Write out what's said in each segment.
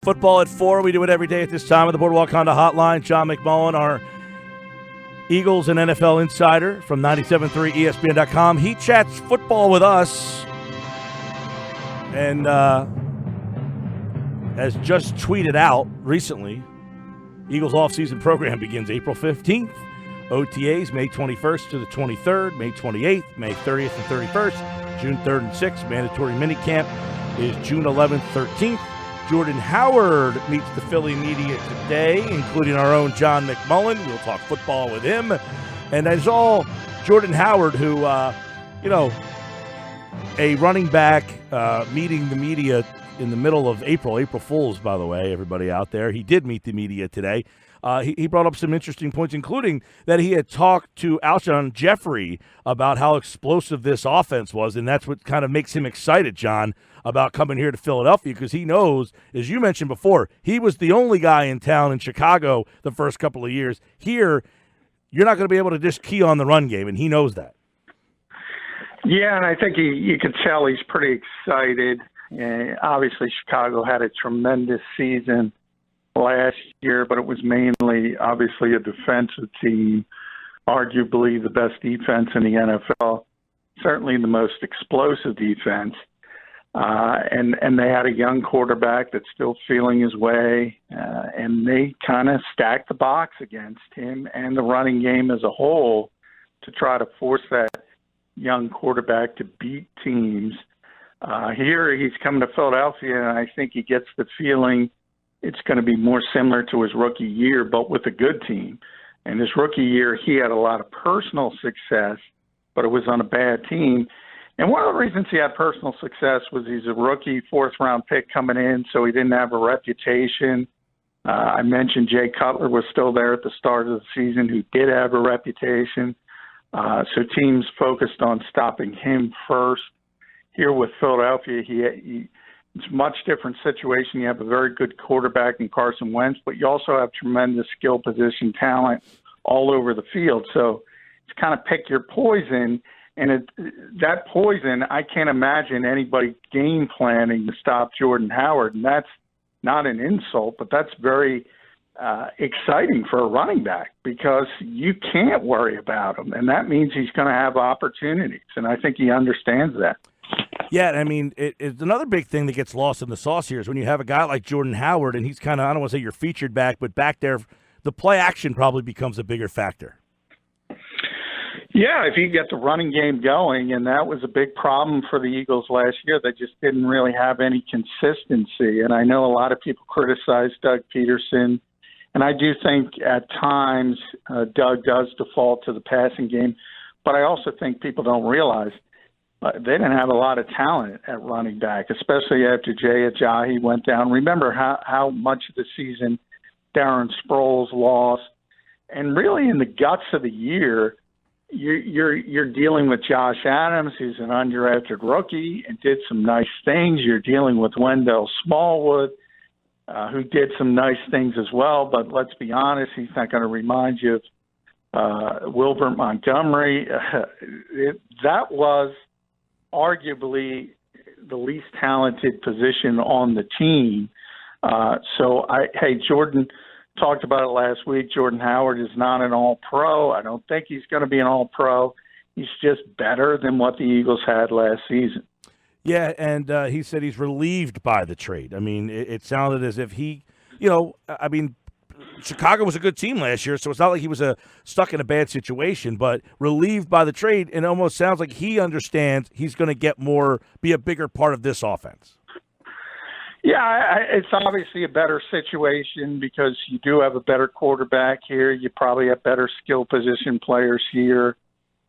Football at 4. We do it every day at this time on the Boardwalk Honda Hotline. John McMullen, our Eagles and NFL insider from 97.3 ESPN.com. He chats football with us and has just tweeted out recently, Eagles offseason program begins April 15th. OTAs May 21st to the 23rd, May 28th, May 30th and 31st, June 3rd and 6th. Mandatory minicamp is June 11th, 13th. Jordan Howard meets the Philly media today, including our own John McMullen. We'll talk football with him. And as all Jordan Howard, who, a running back meeting the media in the middle of April Fool's, by the way, everybody out there. He did meet the media today. He brought up some interesting points, including that he had talked to Alshon Jeffrey about how explosive this offense was, and that's what kind of makes him excited, John, about coming here to Philadelphia, because he knows, as you mentioned before, he was the only guy in town in Chicago the first couple of years. Here, you're not going to be able to just key on the run game, and he knows that. Yeah, and I think you could tell he's pretty excited. Obviously, Chicago had a tremendous season last year, but it was mainly, obviously, a defensive team, arguably the best defense in the NFL, certainly the most explosive defense. And they had a young quarterback that's still feeling his way, and they kind of stacked the box against him and the running game as a whole to try to force that young quarterback to beat teams. Here he's coming to Philadelphia, and I think he gets the feeling it's going to be more similar to his rookie year, but with a good team. And his rookie year, he had a lot of personal success, but it was on a bad team. And one of the reasons he had personal success was he's a rookie, fourth-round pick coming in, so he didn't have a reputation. I mentioned Jay Cutler was still there at the start of the season, who did have a reputation. So teams focused on stopping him first. Here with Philadelphia, it's a much different situation. You have a very good quarterback in Carson Wentz, but you also have tremendous skill position talent all over the field. So it's kind of pick your poison. And that poison, I can't imagine anybody game planning to stop Jordan Howard. And that's not an insult, but that's very exciting for a running back because you can't worry about him. And that means he's going to have opportunities. And I think he understands that. Yeah, I mean, it's another big thing that gets lost in the sauce here is when you have a guy like Jordan Howard, and he's kind of, I don't want to say your featured back, but back there, the play action probably becomes a bigger factor. Yeah, if you get the running game going, and that was a big problem for the Eagles last year. They just didn't really have any consistency. And I know a lot of people criticize Doug Peterson, and I do think at times Doug does default to the passing game. But I also think people don't realize they didn't have a lot of talent at running back, especially after Jay Ajayi went down. Remember how much of the season Darren Sproles lost. And really in the guts of the year, you're dealing with Josh Adams, who's an undrafted rookie and did some nice things. You're dealing with Wendell Smallwood, who did some nice things as well. But let's be honest, he's not going to remind you of Wilbert Montgomery. That was arguably the least talented position on the team. Jordan talked about it last week. Jordan Howard is not an all-pro. I don't think he's going to be an all-pro. He's just better than what the Eagles had last season. Yeah, and he said he's relieved by the trade. I mean, it sounded as if he, Chicago was a good team last year, so it's not like he was stuck in a bad situation, but relieved by the trade, and it almost sounds like he understands he's going to get more, be a bigger part of this offense. Yeah, it's obviously a better situation because you do have a better quarterback here. You probably have better skill position players here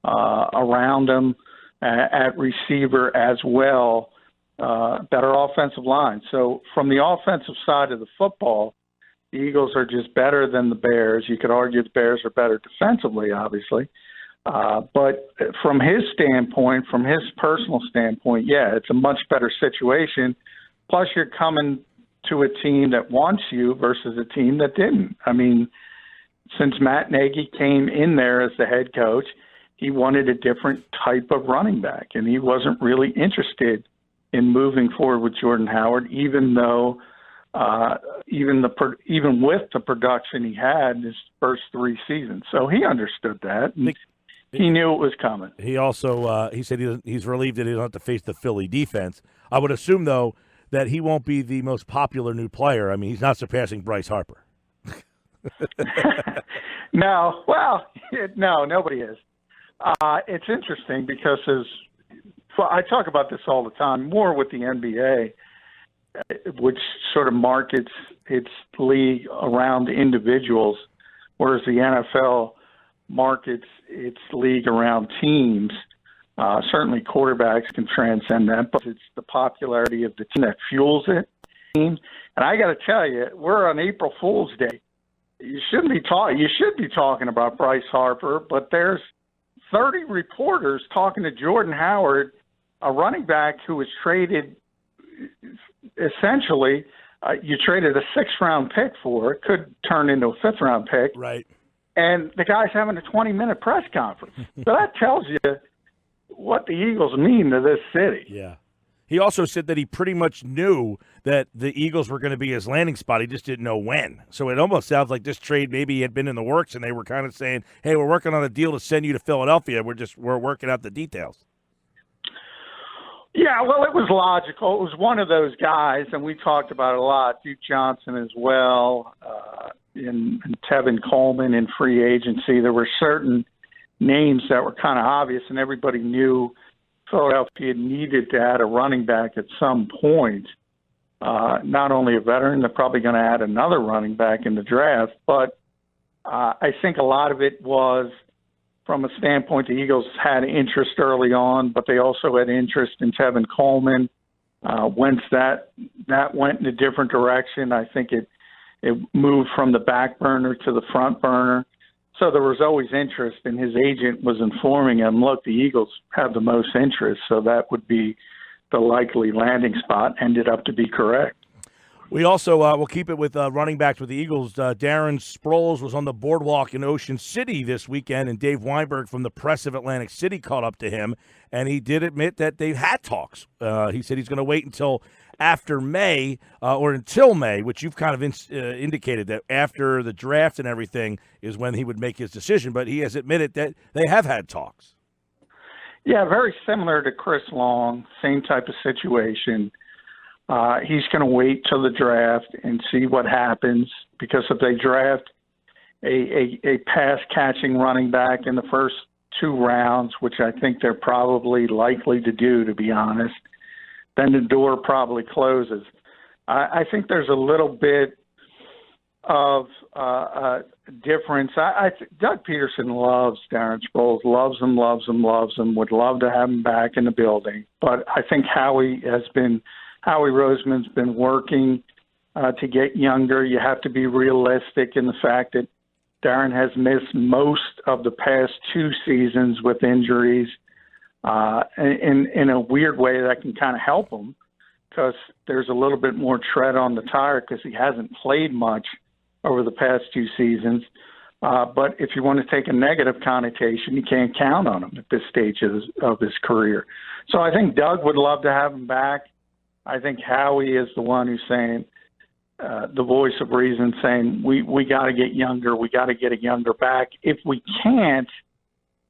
around him at receiver as well, better offensive line. So from the offensive side of the football, the Eagles are just better than the Bears. You could argue the Bears are better defensively, obviously. But from his standpoint, from his personal standpoint, yeah, it's a much better situation. Plus, you're coming to a team that wants you versus a team that didn't. I mean, since Matt Nagy came in there as the head coach, he wanted a different type of running back, and he wasn't really interested in moving forward with Jordan Howard, even though even with the production he had in his first 3 seasons. So he understood that. He knew it was coming. He also he said he's relieved that he doesn't have to face the Philly defense. I would assume, though, that he won't be the most popular new player. I mean, he's not surpassing Bryce Harper. No, nobody is. It's interesting because I talk about this all the time, more with the NBA, which sort of markets its league around individuals, whereas the NFL markets its league around teams. Certainly quarterbacks can transcend that, but it's the popularity of the team that fuels it. And I got to tell you, we're on April Fool's Day. You should be talking about Bryce Harper, but there's 30 reporters talking to Jordan Howard, a running back who was traded essentially, you traded a 6th-round pick for. It could turn into a 5th-round pick. Right. And the guy's having a 20-minute press conference. So that tells you what the Eagles mean to this city. Yeah. He also said that he pretty much knew that the Eagles were going to be his landing spot. He just didn't know when. So it almost sounds like this trade maybe had been in the works, and they were kind of saying, hey, we're working on a deal to send you to Philadelphia. We're working out the details. Yeah, well, it was logical. It was one of those guys, and we talked about it a lot, Duke Johnson as well, and Tevin Coleman in free agency. There were certain names that were kind of obvious, and everybody knew Philadelphia needed to add a running back at some point. Not only a veteran, they're probably going to add another running back in the draft. But I think a lot of it was from a standpoint the Eagles had interest early on, but they also had interest in Tevin Coleman. Once that went in a different direction, I think it moved from the back burner to the front burner. So there was always interest, and his agent was informing him, look, the Eagles have the most interest, so that would be the likely landing spot. Ended up to be correct. We also will keep it with running backs with the Eagles. Darren Sproles was on the boardwalk in Ocean City this weekend, and Dave Weinberg from the Press of Atlantic City caught up to him, and he did admit that they've had talks. He said he's going to wait until after May or until May, which you've kind of indicated that after the draft and everything is when he would make his decision. But he has admitted that they have had talks. Yeah, very similar to Chris Long, same type of situation. He's going to wait till the draft and see what happens, because if they draft a pass-catching running back in the first 2 rounds, which I think they're probably likely to do, to be honest, then the door probably closes. I think there's a little bit of difference. Doug Peterson loves Darren Sproles, loves him, would love to have him back in the building. But I think Howie Roseman's been working to get younger. You have to be realistic in the fact that Darren has missed most of the past 2 seasons with injuries. In a weird way that can kind of help him, because there's a little bit more tread on the tire because he hasn't played much over the past 2 seasons. But if you want to take a negative connotation, you can't count on him at this stage of his career. So I think Doug would love to have him back. I think Howie is the one who's saying, the voice of reason, saying, we got to get younger. We got to get a younger back. If we can't,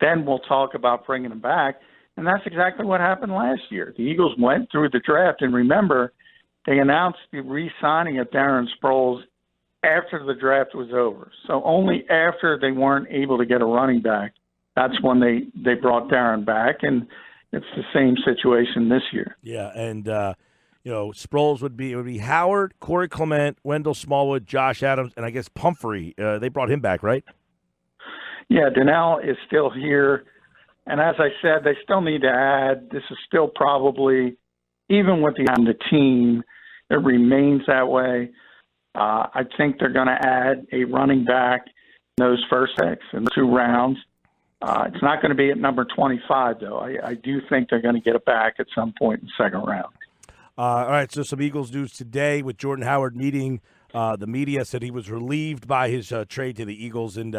then we'll talk about bringing him back. And that's exactly what happened last year. The Eagles went through the draft, and remember, they announced the re-signing of Darren Sproles after the draft was over. So only after they weren't able to get a running back, that's when they brought Darren back, and it's the same situation this year. Yeah, and Sproles would be Howard, Corey Clement, Wendell Smallwood, Josh Adams, and I guess Pumphrey. They brought him back, right? Yeah, Donnell is still here. And as I said, they still need to add. This is still probably, even with the team, it remains that way. I think they're going to add a running back in those first picks in the 2 rounds. It's not going to be at number 25, though. I do think they're going to get it back at some point in the 2nd round. All right, so some Eagles news today with Jordan Howard meeting the media. Said he was relieved by his trade to the Eagles and,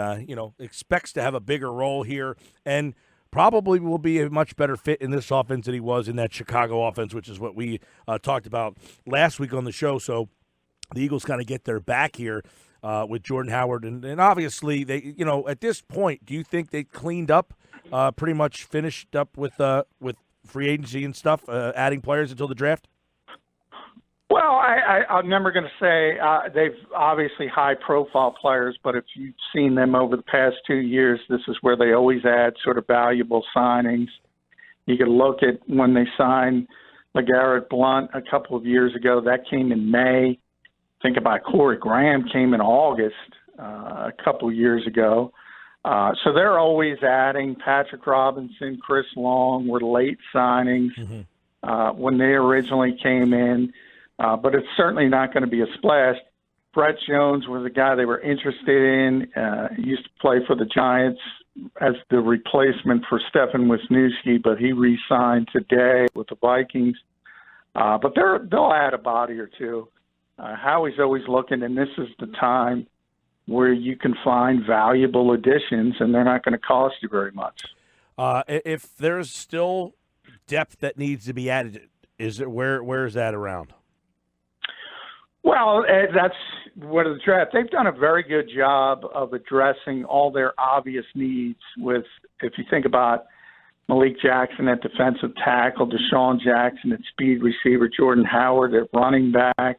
expects to have a bigger role here and probably will be a much better fit in this offense than he was in that Chicago offense, which is what we talked about last week on the show. So the Eagles kind of get their back here with Jordan Howard. And obviously, they, at this point, do you think they cleaned up, pretty much finished up with free agency and stuff, adding players until the draft? Well, I'm never going to say they've obviously high-profile players, but if you've seen them over the past 2 years, this is where they always add sort of valuable signings. You can look at when they signed LeGarrette Blount a couple of years ago. That came in May. Think about Corey Graham came in August a couple of years ago. So they're always adding. Patrick Robinson, Chris Long were late signings when they originally came in. But it's certainly not going to be a splash. Brett Jones was a guy they were interested in. He used to play for the Giants as the replacement for Stefan Wisniewski, but he re-signed today with the Vikings. But they'll add a body or two. Howie's always looking, and this is the time where you can find valuable additions, and they're not going to cost you very much. If there's still depth that needs to be added, where is that around? Well, that's what the draft. They've done a very good job of addressing all their obvious needs with, if you think about Malik Jackson at defensive tackle, Deshaun Jackson at speed receiver, Jordan Howard at running back,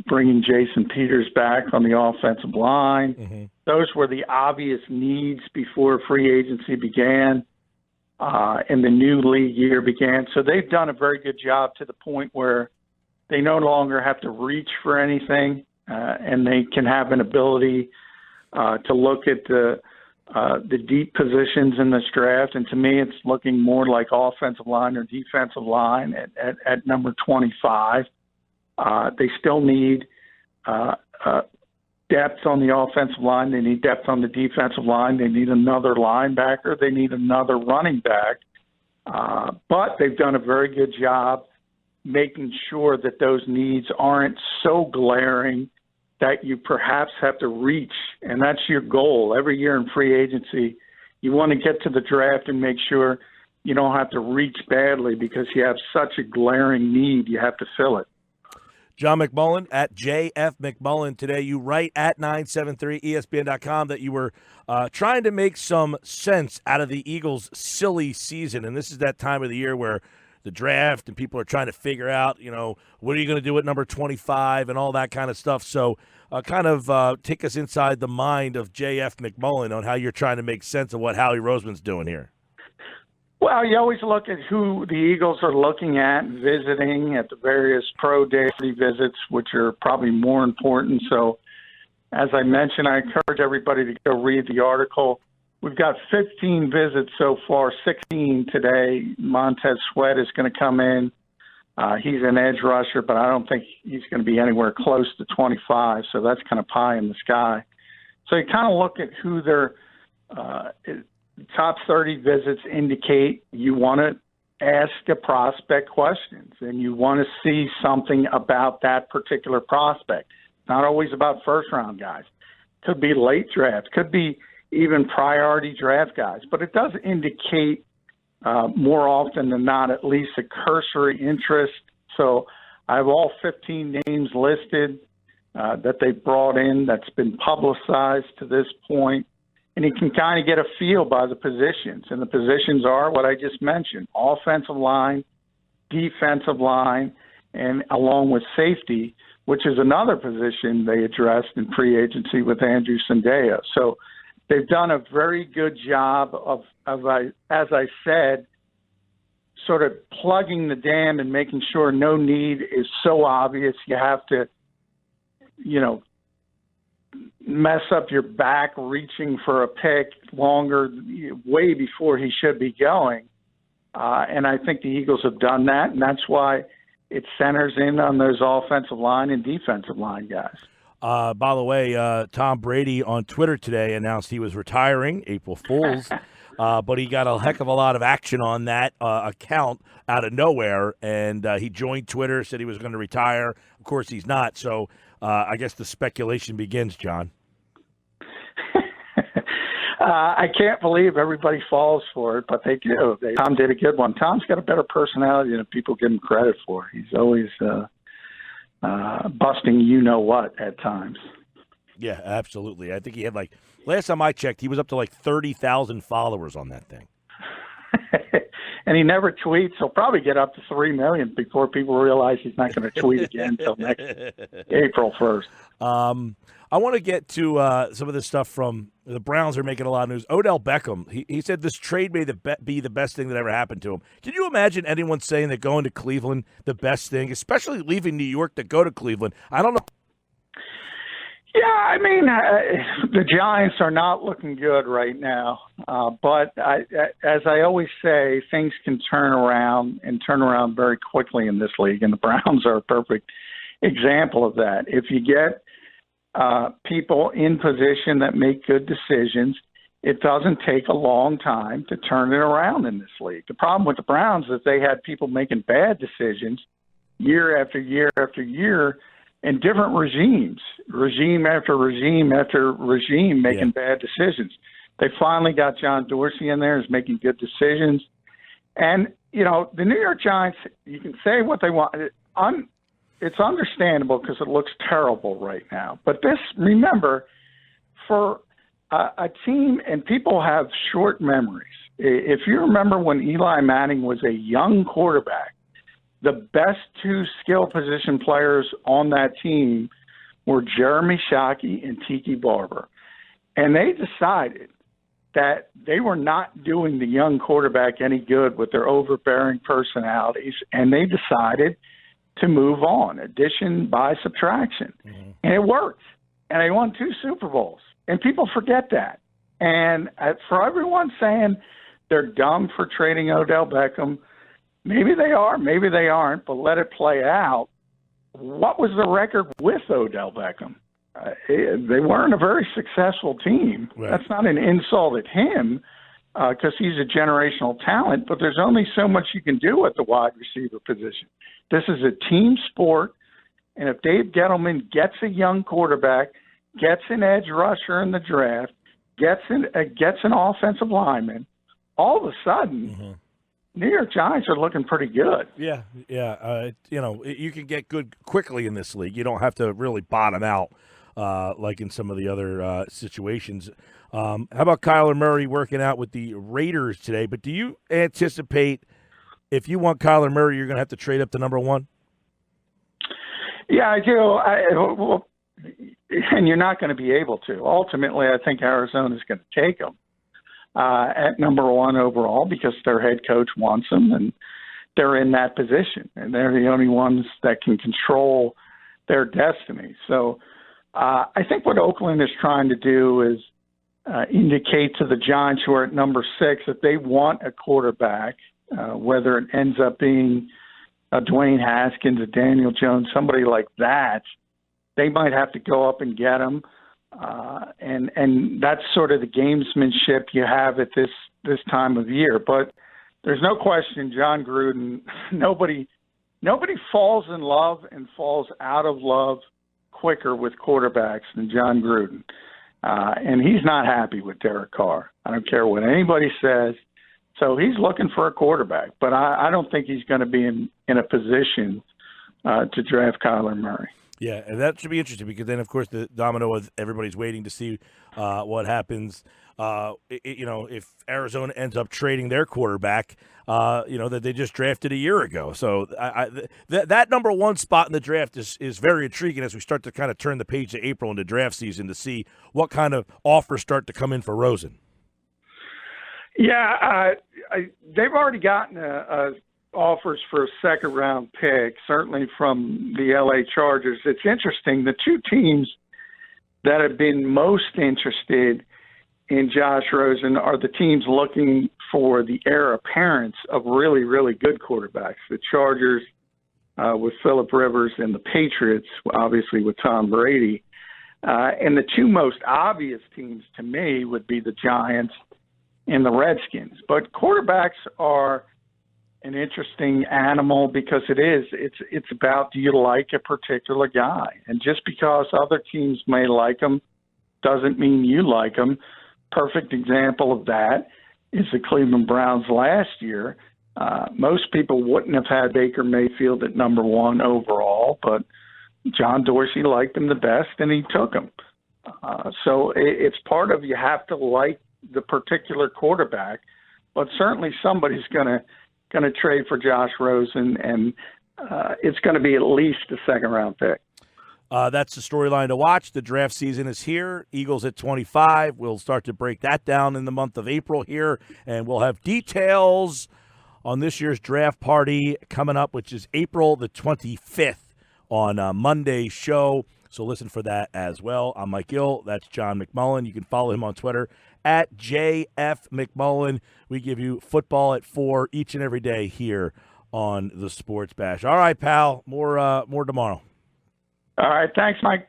bringing Jason Peters back on the offensive line. Mm-hmm. Those were the obvious needs before free agency began and the new league year began. So they've done a very good job to the point where they no longer have to reach for anything, and they can have an ability to look at the deep positions in this draft. And to me, it's looking more like offensive line or defensive line at number 25. They still need depth on the offensive line. They need depth on the defensive line. They need another linebacker. They need another running back. But they've done a very good job making sure that those needs aren't so glaring that you perhaps have to reach. And that's your goal. Every year in free agency, you want to get to the draft and make sure you don't have to reach badly because you have such a glaring need. You have to fill it. John McMullen at JF McMullen today. You write at 973ESPN.com that you were trying to make some sense out of the Eagles' silly season. And this is that time of the year where the draft and people are trying to figure out, what are you going to do at number 25 and all that kind of stuff. So take us inside the mind of JF McMullen on how you're trying to make sense of what Howie Roseman's doing here. Well, you always look at who the Eagles are looking at and visiting at the various pro day visits, which are probably more important. So as I mentioned, I encourage everybody to go read the article. We've got 15 visits so far, 16 today. Montez Sweat is going to come in. He's an edge rusher, but I don't think he's going to be anywhere close to 25, so that's kind of pie in the sky. So you kind of look at who their top 30 visits indicate. You want to ask a prospect questions, and you want to see something about that particular prospect. Not always about first-round guys. Could be late draft. Could be even priority draft guys. But it does indicate more often than not at least a cursory interest. So I have all 15 names listed that they brought in that's been publicized to this point. And you can kind of get a feel by the positions. And the positions are what I just mentioned, offensive line, defensive line, and along with safety, which is another position they addressed in free agency with Andrew Sandeo. So they've done a very good job of as I said, sort of plugging the dam and making sure no need is so obvious you have to, mess up your back reaching for a pick longer, way before he should be going. And I think the Eagles have done that, and that's why it centers in on those offensive line and defensive line guys. By the way, Tom Brady on Twitter today announced he was retiring, April Fool's, but he got a heck of a lot of action on that account out of nowhere, and he joined Twitter, said he was going to retire. Of course, he's not, so I guess the speculation begins, John. I can't believe everybody falls for it, but they do. Tom did a good one. Tom's got a better personality than people give him credit for. He's always busting you-know-what at times. Yeah, absolutely. I think he had last time I checked, he was up to 30,000 followers on that thing. And he never tweets. He'll probably get up to 3 million before people realize he's not going to tweet again until next April 1st. I want to get to some of this stuff from the Browns are making a lot of news. Odell Beckham, he said this trade may be the best thing that ever happened to him. Can you imagine anyone saying that going to Cleveland the best thing, especially leaving New York to go to Cleveland? I don't know. Yeah, I mean, the Giants are not looking good right now. But as I always say, things can turn around very quickly in this league, and the Browns are a perfect example of that. If you get people in position that make good decisions, it doesn't take a long time to turn it around in this league. The problem with the Browns is they had people making bad decisions year after year after year, and different regime after regime after regime making bad decisions. They finally got John Dorsey in there, who's making good decisions. And, the New York Giants, you can say what they want. It's understandable because it looks terrible right now. But remember, for a team, and people have short memories. If you remember when Eli Manning was a young quarterback, the best two skill position players on that team were Jeremy Shockey and Tiki Barber. And they decided that they were not doing the young quarterback any good with their overbearing personalities, and they decided to move on, addition by subtraction. Mm-hmm. And it worked. And they won 2 Super Bowls. And people forget that. And for everyone saying they're dumb for trading Odell Beckham, maybe they are, maybe they aren't, but let it play out. What was the record with Odell Beckham? They weren't a very successful team. Right. That's not an insult at him because he's a generational talent, but there's only so much you can do at the wide receiver position. This is a team sport, and if Dave Gettleman gets a young quarterback, gets an edge rusher in the draft, gets an offensive lineman, all of a sudden, New York Giants are looking pretty good. Yeah. You can get good quickly in this league. You don't have to really bottom out like in some of the other situations. How about Kyler Murray working out with the Raiders today? But do you anticipate if you want Kyler Murray, you're going to have to trade up to number 1? Yeah, I do. And you're not going to be able to. Ultimately, I think Arizona is going to take him at number 1 overall because their head coach wants them, and they're in that position, and they're the only ones that can control their destiny. So I think what Oakland is trying to do is indicate to the Giants, who are at number 6, that they want a quarterback, whether it ends up being Dwayne Haskins, a Daniel Jones, somebody like that. They might have to go up and get him. And that's sort of the gamesmanship you have at this time of year. But there's no question, John Gruden, nobody falls in love and falls out of love quicker with quarterbacks than John Gruden. And he's not happy with Derek Carr. I don't care what anybody says. So he's looking for a quarterback. But I don't think he's going to be in a position to draft Kyler Murray. Yeah, and that should be interesting because then, of course, the domino of everybody's waiting to see what happens. If Arizona ends up trading their quarterback, that they just drafted a year ago. So that number 1 spot in the draft is very intriguing as we start to kind of turn the page to April into draft season to see what kind of offers start to come in for Rosen. Yeah, they've already gotten offers for a second-round pick, certainly from the L.A. Chargers. It's interesting. The 2 teams that have been most interested in Josh Rosen are the teams looking for the heir apparent of really, really good quarterbacks. The Chargers with Phillip Rivers and the Patriots, obviously, with Tom Brady. And the 2 most obvious teams to me would be the Giants and the Redskins. But quarterbacks are an interesting animal because it's about, do you like a particular guy? And just because other teams may like him doesn't mean you like him. Perfect example of that is the Cleveland Browns last year. Most people wouldn't have had Baker Mayfield at number 1 overall, but John Dorsey liked him the best, and he took him. So it's part of, you have to like the particular quarterback, but certainly somebody's going to trade for Josh Rosen, and it's going to be at least a second-round pick. That's the storyline to watch. The draft season is here. Eagles at 25. We'll start to break that down in the month of April here, and we'll have details on this year's draft party coming up, which is April the 25th on Monday's show. So listen for that as well. I'm Mike Gill. That's John McMullen. You can follow him on Twitter at JF McMullen. We give you football at 4 each and every day here on the Sports Bash. All right, pal. More tomorrow. All right. Thanks, Mike.